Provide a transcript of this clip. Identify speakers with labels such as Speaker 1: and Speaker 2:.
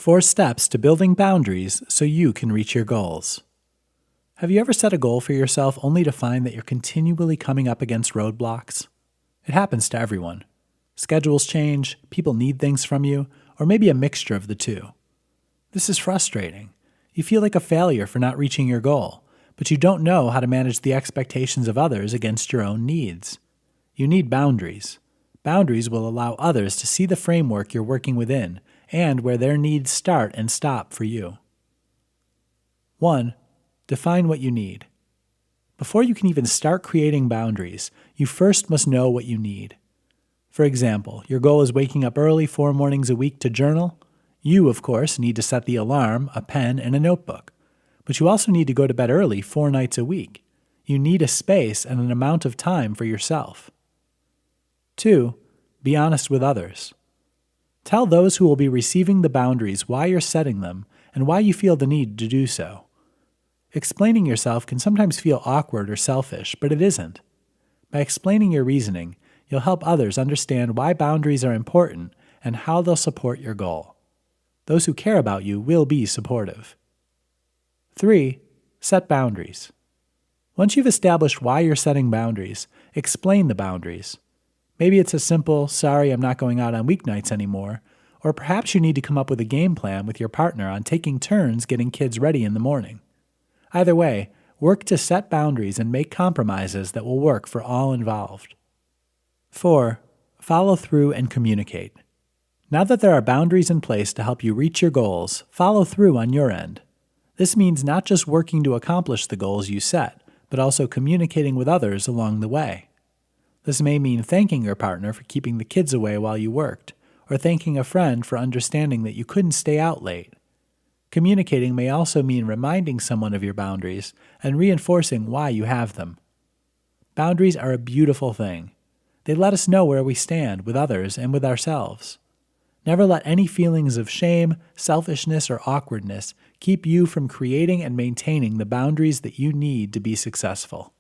Speaker 1: 4 steps to building boundaries so you can reach your goals. Have you ever set a goal for yourself only to find that you're continually coming up against roadblocks? It happens to everyone. Schedules change, people need things from you, or maybe a mixture of the two. This is frustrating. You feel like a failure for not reaching your goal, but you don't know how to manage the expectations of others against your own needs. You need boundaries. Boundaries will allow others to see the framework you're working within and where their needs start and stop for you. 1. Define what you need. Before you can even start creating boundaries, you first must know what you need. For example, your goal is waking up early 4 mornings a week to journal. You, of course, need to set the alarm, a pen, and a notebook. But you also need to go to bed early 4 nights a week. You need a space and an amount of time for yourself. 2. Be honest with others. Tell those who will be receiving the boundaries why you're setting them and why you feel the need to do so. Explaining yourself can sometimes feel awkward or selfish, but it isn't. By explaining your reasoning, you'll help others understand why boundaries are important and how they'll support your goal. Those who care about you will be supportive. 3. Set boundaries. Once you've established why you're setting boundaries, explain the boundaries. Maybe it's a simple, sorry, I'm not going out on weeknights anymore, or perhaps you need to come up with a game plan with your partner on taking turns getting kids ready in the morning. Either way, work to set boundaries and make compromises that will work for all involved. 4. Follow through and communicate. Now that there are boundaries in place to help you reach your goals, follow through on your end. This means not just working to accomplish the goals you set, but also communicating with others along the way. This may mean thanking your partner for keeping the kids away while you worked, or thanking a friend for understanding that you couldn't stay out late. Communicating may also mean reminding someone of your boundaries and reinforcing why you have them. Boundaries are a beautiful thing. They let us know where we stand with others and with ourselves. Never let any feelings of shame, selfishness, or awkwardness keep you from creating and maintaining the boundaries that you need to be successful.